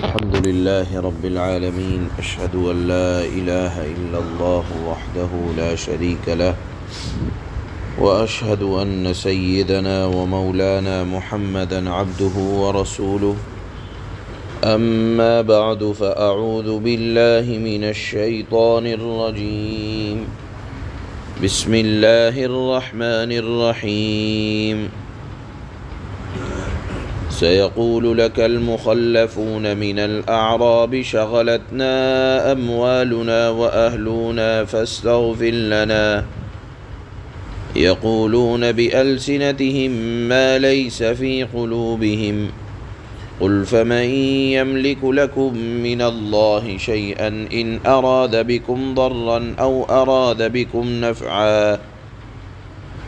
الحمد لله رب العالمين، أشهد أن لا إله إلا الله وحده لا شريك له، وأشهد أن سيدنا ومولانا محمدا عبده ورسوله. أما بعد، فأعوذ بالله من الشيطان الرجيم. بسم الله الرحمن الرحيم. سيقول لك المخلفون من الأعراب شغلتنا أموالنا وأهلنا فاستغفر لنا، يقولون بألسنتهم ما ليس في قلوبهم، قل فمن يملك لكم من الله شيئا إن أراد بكم ضرا أو أراد بكم نفعا،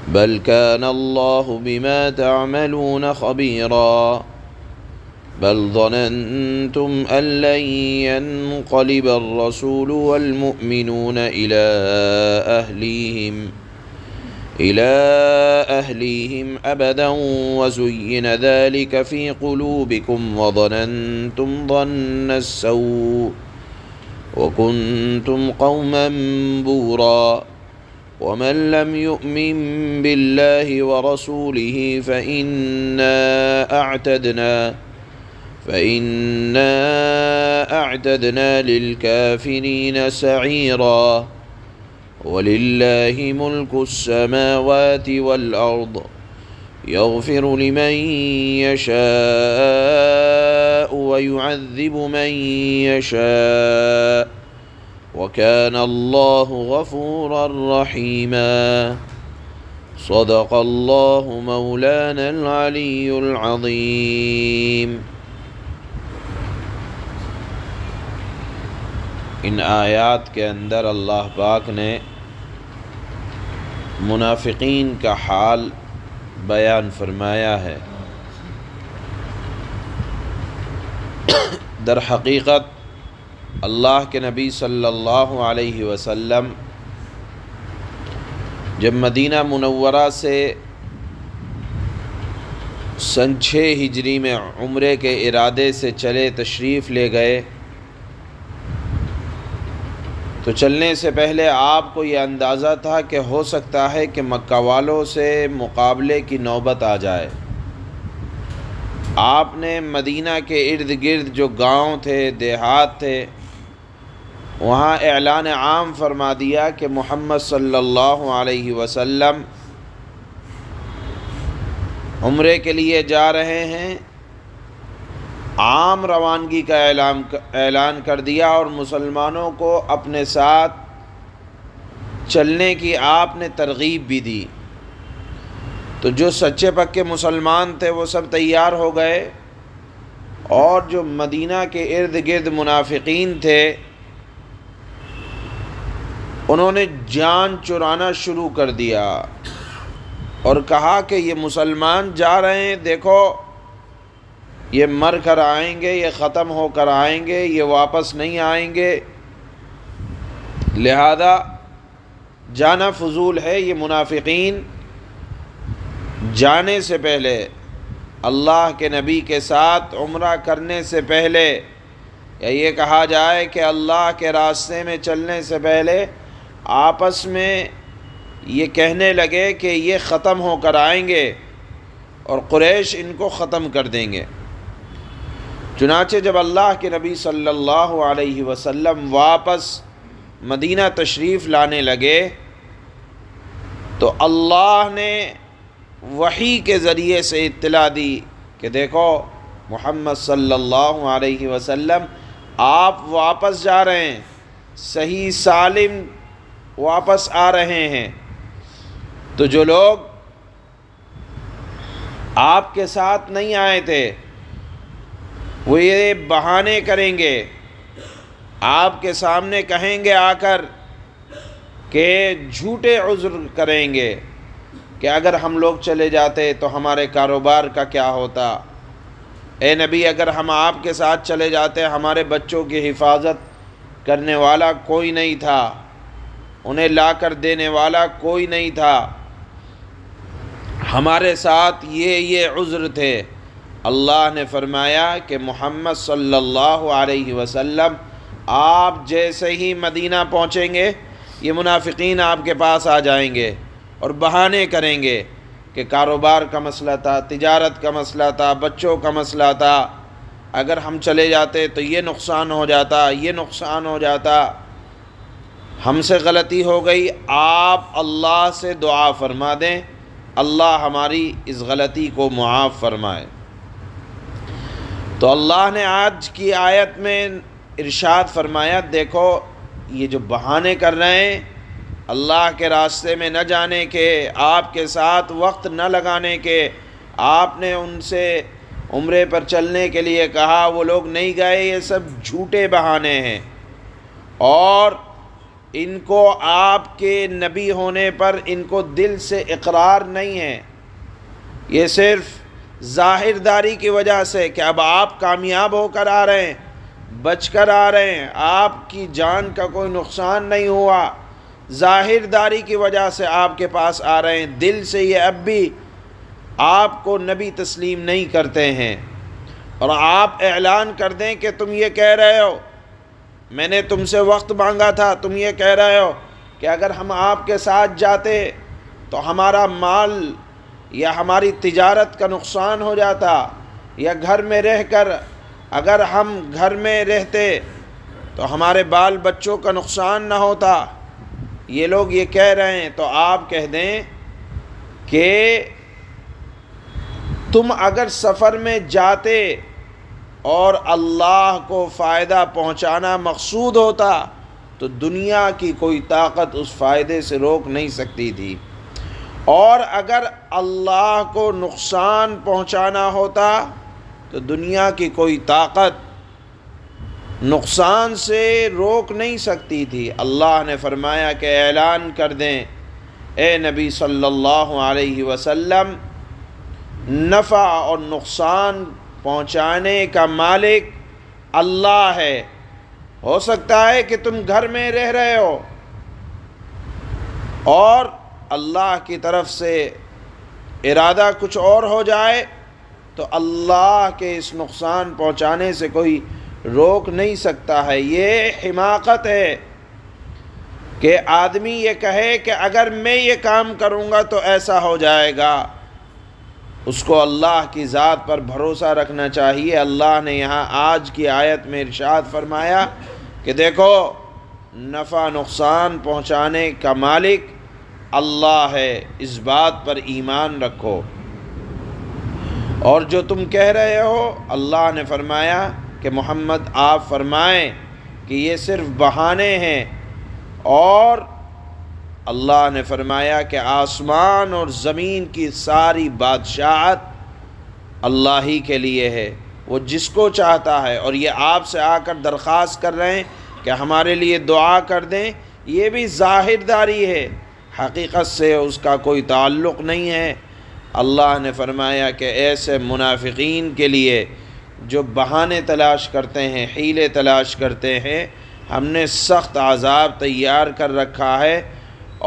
بل كان الله بما تعملون خبيرا، بل ظننتم أن لن ينقلب الرسول والمؤمنون إلى أهليهم أبدا، وزين ذلك في قلوبكم وظننتم ظن السوء وكنتم قوما بورا، ومن لم يؤمن بالله ورسوله فإنا أعتدنا للكافرين سعيرا. ولله ملك السماوات والأرض، يغفر لمن يشاء ويعذب من يشاء، وكان الله غفورا رحيما. صدق الله مولانا العلي العظيم۔ ان آیات کے اندر اللہ پاک نے منافقین کا حال بیان فرمایا ہے۔ در حقیقت اللہ کے نبی صلی اللہ علیہ وسلم جب مدینہ منورہ سے سن 6 ہجری میں عمرے کے ارادے سے چلے تشریف لے گئے، تو چلنے سے پہلے آپ کو یہ اندازہ تھا کہ ہو سکتا ہے کہ مکہ والوں سے مقابلے کی نوبت آ جائے۔ آپ نے مدینہ کے ارد گرد جو گاؤں تھے، دیہات تھے، وہاں اعلان عام فرما دیا کہ محمد صلی اللہ علیہ وسلم عمرے کے لیے جا رہے ہیں۔ عام روانگی کا اعلان کر دیا اور مسلمانوں کو اپنے ساتھ چلنے کی آپ نے ترغیب بھی دی۔ تو جو سچے پکے مسلمان تھے وہ سب تیار ہو گئے، اور جو مدینہ کے ارد گرد منافقین تھے انہوں نے جان چرانا شروع کر دیا اور کہا کہ یہ مسلمان جا رہے ہیں، دیکھو یہ مر کر آئیں گے، یہ ختم ہو کر آئیں گے، یہ واپس نہیں آئیں گے، لہذا جانا فضول ہے۔ یہ منافقین جانے سے پہلے، اللہ کے نبی کے ساتھ عمرہ کرنے سے پہلے، یا یہ کہا جائے کہ اللہ کے راستے میں چلنے سے پہلے آپس میں یہ کہنے لگے کہ یہ ختم ہو کر آئیں گے اور قریش ان کو ختم کر دیں گے۔ چنانچہ جب اللہ کے نبی صلی اللہ علیہ وسلم واپس مدینہ تشریف لانے لگے تو اللہ نے وحی کے ذریعے سے اطلاع دی کہ دیکھو محمد صلی اللہ علیہ وسلم آپ واپس جا رہے ہیں، صحیح سالم واپس آ رہے ہیں۔ تو جو لوگ آپ کے ساتھ نہیں آئے تھے وہ یہ بہانے کریں گے، آپ کے سامنے کہیں گے آ کر کہ جھوٹے عذر کریں گے کہ اگر ہم لوگ چلے جاتے تو ہمارے کاروبار کا کیا ہوتا، اے نبی اگر ہم آپ کے ساتھ چلے جاتے ہمارے بچوں کی حفاظت کرنے والا کوئی نہیں تھا، انہیں لا کر دینے والا کوئی نہیں تھا، ہمارے ساتھ یہ عذر تھے، اللہ نے فرمایا کہ محمد صلی اللہ علیہ وسلم آپ جیسے ہی مدینہ پہنچیں گے یہ منافقین آپ کے پاس آ جائیں گے اور بہانے کریں گے کہ کاروبار کا مسئلہ تھا، تجارت کا مسئلہ تھا، بچوں کا مسئلہ تھا، اگر ہم چلے جاتے تو یہ نقصان ہو جاتا، یہ نقصان ہو جاتا، ہم سے غلطی ہو گئی، آپ اللہ سے دعا فرما دیں اللہ ہماری اس غلطی کو معاف فرمائے۔ تو اللہ نے آج کی آیت میں ارشاد فرمایا، دیکھو یہ جو بہانے کر رہے ہیں اللہ کے راستے میں نہ جانے کے، آپ کے ساتھ وقت نہ لگانے کے، آپ نے ان سے عمرے پر چلنے کے لیے کہا وہ لوگ نہیں گئے، یہ سب جھوٹے بہانے ہیں، اور ان کو آپ کے نبی ہونے پر ان کو دل سے اقرار نہیں ہے، یہ صرف ظاہر داری کی وجہ سے کہ اب آپ کامیاب ہو کر آ رہے ہیں، بچ کر آ رہے ہیں، آپ کی جان کا کوئی نقصان نہیں ہوا، ظاہر داری کی وجہ سے آپ کے پاس آ رہے ہیں، دل سے یہ اب بھی آپ کو نبی تسلیم نہیں کرتے ہیں۔ اور آپ اعلان کر دیں کہ تم یہ کہہ رہے ہو، میں نے تم سے وقت مانگا تھا، تم یہ کہہ رہے ہو کہ اگر ہم آپ کے ساتھ جاتے تو ہمارا مال یا ہماری تجارت کا نقصان ہو جاتا، یا گھر میں رہ کر اگر ہم گھر میں رہتے تو ہمارے بال بچوں کا نقصان نہ ہوتا، یہ لوگ یہ کہہ رہے ہیں۔ تو آپ کہہ دیں کہ تم اگر سفر میں جاتے اور اللہ کو فائدہ پہنچانا مقصود ہوتا تو دنیا کی کوئی طاقت اس فائدے سے روک نہیں سکتی تھی، اور اگر اللہ کو نقصان پہنچانا ہوتا تو دنیا کی کوئی طاقت نقصان سے روک نہیں سکتی تھی۔ اللہ نے فرمایا کہ اعلان کر دیں اے نبی صلی اللہ علیہ وسلم، نفع اور نقصان پہنچانے کا مالک اللہ ہے۔ ہو سکتا ہے کہ تم گھر میں رہ رہے ہو اور اللہ کی طرف سے ارادہ کچھ اور ہو جائے تو اللہ کے اس نقصان پہنچانے سے کوئی روک نہیں سکتا ہے۔ یہ حماقت ہے کہ آدمی یہ کہے کہ اگر میں یہ کام کروں گا تو ایسا ہو جائے گا۔ اس کو اللہ کی ذات پر بھروسہ رکھنا چاہیے۔ اللہ نے یہاں آج کی آیت میں ارشاد فرمایا کہ دیکھو نفع نقصان پہنچانے کا مالک اللہ ہے، اس بات پر ایمان رکھو۔ اور جو تم کہہ رہے ہو، اللہ نے فرمایا کہ محمد آپ فرمائیں کہ یہ صرف بہانے ہیں، اور اللہ نے فرمایا کہ آسمان اور زمین کی ساری بادشاہت اللہ ہی کے لیے ہے، وہ جس کو چاہتا ہے۔ اور یہ آپ سے آ کر درخواست کر رہے ہیں کہ ہمارے لیے دعا کر دیں، یہ بھی ظاہر داری ہے، حقیقت سے اس کا کوئی تعلق نہیں ہے۔ اللہ نے فرمایا کہ ایسے منافقین کے لیے جو بہانے تلاش کرتے ہیں، حیلے تلاش کرتے ہیں، ہم نے سخت عذاب تیار کر رکھا ہے۔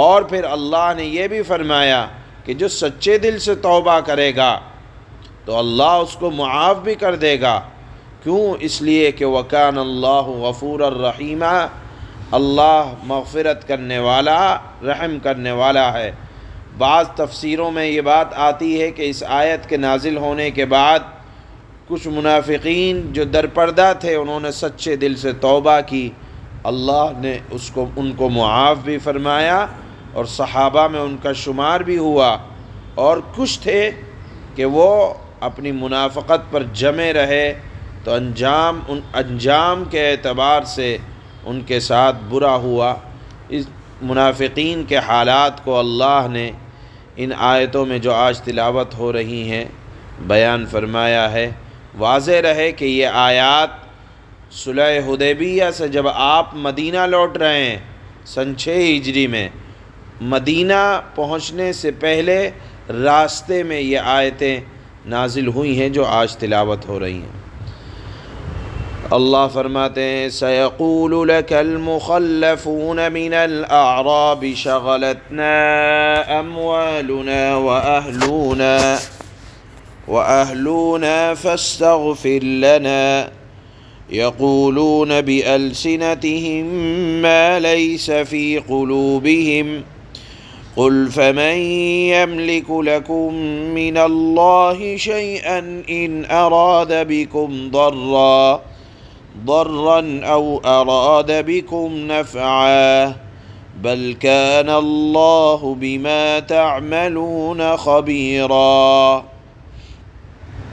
اور پھر اللہ نے یہ بھی فرمایا کہ جو سچے دل سے توبہ کرے گا تو اللہ اس کو معاف بھی کر دے گا۔ کیوں؟ اس لیے کہ وَكَانَ اللَّهُ غَفُورًا رَحِيمًا، اللہ مغفرت کرنے والا، رحم کرنے والا ہے۔ بعض تفسیروں میں یہ بات آتی ہے کہ اس آیت کے نازل ہونے کے بعد کچھ منافقین جو درپردہ تھے انہوں نے سچے دل سے توبہ کی، اللہ نے ان کو معاف بھی فرمایا اور صحابہ میں ان کا شمار بھی ہوا۔ اور کچھ تھے کہ وہ اپنی منافقت پر جمے رہے تو انجام کے اعتبار سے ان کے ساتھ برا ہوا۔ اس منافقین کے حالات کو اللہ نے ان آیتوں میں جو آج تلاوت ہو رہی ہیں بیان فرمایا ہے۔ واضح رہے کہ یہ آیات صلح حدیبیہ سے جب آپ مدینہ لوٹ رہے ہیں سن 6 ہجری میں، مدینہ پہنچنے سے پہلے راستے میں یہ آیتیں نازل ہوئی ہیں جو آج تلاوت ہو رہی ہیں۔ اللہ فرماتے ہیں سَيَقُولُ لَكَ الْمُخَلَّفُونَ مِنَ الْأَعْرَابِ شَغَلَتْنَا أَمْوَالُنَا وَأَهْلُونَا وأهلنا فاستغفر لنا يقولون بألسنتهم ما ليس في قلوبهم قل فمن يملك لكم من الله شيئا إن أراد بكم ضرا أو أراد بكم نفعا بل كان الله بما تعملون خبيرا۔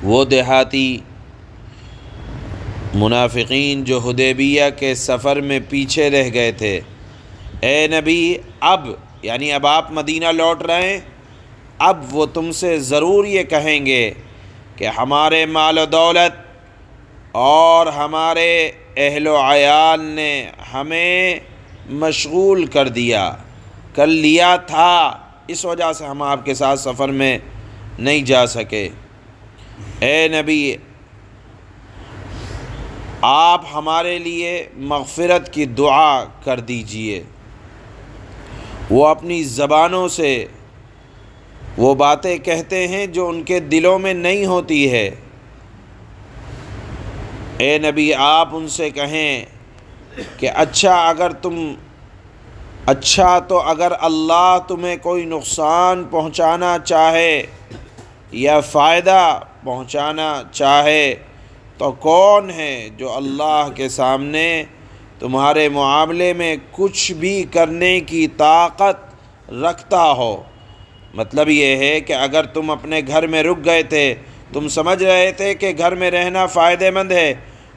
وہ دیہاتی منافقین جو حدیبیہ کے سفر میں پیچھے رہ گئے تھے، اے نبی اب آپ مدینہ لوٹ رہے ہیں، اب وہ تم سے ضرور یہ کہیں گے کہ ہمارے مال و دولت اور ہمارے اہل و عیال نے ہمیں مشغول کر لیا تھا، اس وجہ سے ہم آپ کے ساتھ سفر میں نہیں جا سکے۔ اے نبی آپ ہمارے لیے مغفرت کی دعا کر دیجئے۔ وہ اپنی زبانوں سے وہ باتیں کہتے ہیں جو ان کے دلوں میں نہیں ہوتی ہے۔ اے نبی آپ ان سے کہیں کہ تو اگر اللہ تمہیں کوئی نقصان پہنچانا چاہے یا فائدہ پہنچانا چاہے تو کون ہے جو اللہ کے سامنے تمہارے معاملے میں کچھ بھی کرنے کی طاقت رکھتا ہو؟ مطلب یہ ہے کہ اگر تم اپنے گھر میں رک گئے تھے، تم سمجھ رہے تھے کہ گھر میں رہنا فائدہ مند ہے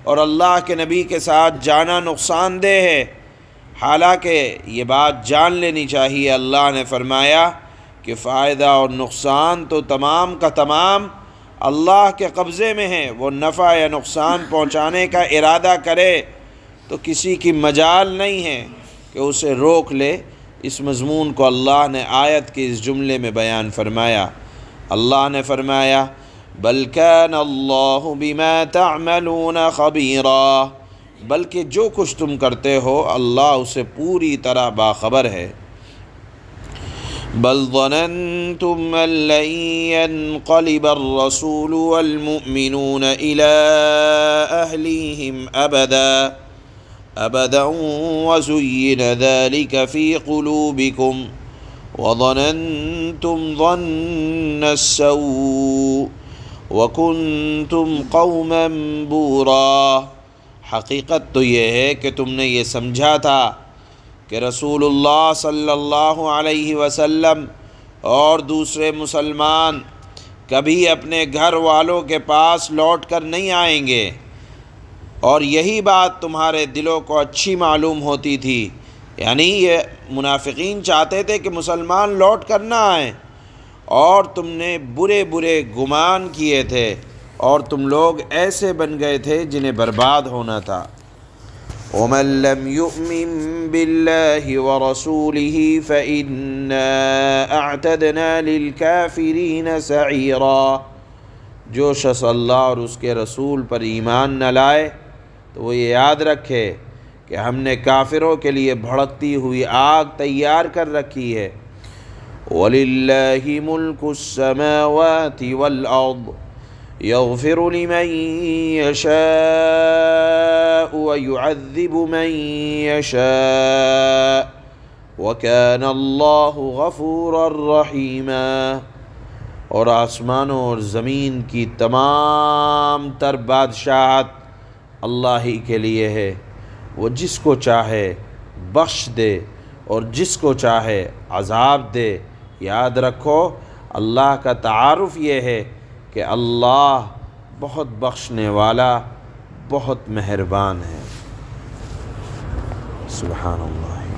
اور اللہ کے نبی کے ساتھ جانا نقصان دہ ہے، حالانکہ یہ بات جان لینی چاہیے۔ اللہ نے فرمایا کہ فائدہ اور نقصان تو تمام کا تمام اللہ کے قبضے میں ہے، وہ نفع یا نقصان پہنچانے کا ارادہ کرے تو کسی کی مجال نہیں ہے کہ اسے روک لے۔ اس مضمون کو اللہ نے آیت کے اس جملے میں بیان فرمایا۔ اللہ نے فرمایا بل کان اللہ بما تعملون خبیرا، بلکہ جو کچھ تم کرتے ہو اللہ اسے پوری طرح باخبر ہے۔ بل ظننتم ان لن ينقلب الرسول والمؤمنون الى اهليهم ابدا وزين ذلك في قلوبكم وظننتم ظن السوء وکنتم قوما بورا۔ حقیقت تو یہ ہے کہ تم نے یہ سمجھا تھا کہ رسول اللہ صلی اللہ علیہ وسلم اور دوسرے مسلمان کبھی اپنے گھر والوں کے پاس لوٹ کر نہیں آئیں گے، اور یہی بات تمہارے دلوں کو اچھی معلوم ہوتی تھی، یہ منافقین چاہتے تھے کہ مسلمان لوٹ کر نہ آئیں، اور تم نے برے برے گمان کیے تھے اور تم لوگ ایسے بن گئے تھے جنہیں برباد ہونا تھا۔ وَمَن لَّمْ يُؤْمِن بِاللَّهِ وَرَسُولِهِ فَإِنَّا أَعْتَدْنَا لِلْكَافِرِينَ سَعِيرًا، جو شخص اللہ اور اس کے رسول پر ایمان نہ لائے تو وہ یہ یاد رکھے کہ ہم نے کافروں کے لیے بھڑکتی ہوئی آگ تیار کر رکھی ہے۔ وَلِلَّهِ مُلْكُ السَّمَاوَاتِ وَالْأَرْضِ يَغْفِرُ لِمَن يَشَاءُ وَيُعَذِّبُ مَن يَشَاءُ وَكَانَ اللَّهُ غَفُورًا رَحِيمًا۔ اور آسمانوں اور زمین کی تمام تر بادشاہت اللہ ہی کے لیے ہے، وہ جس کو چاہے بخش دے اور جس کو چاہے عذاب دے۔ یاد رکھو اللہ کا تعارف یہ ہے کہ اللہ بہت بخشنے والا، بہت مہربان ہے۔ سبحان اللہ۔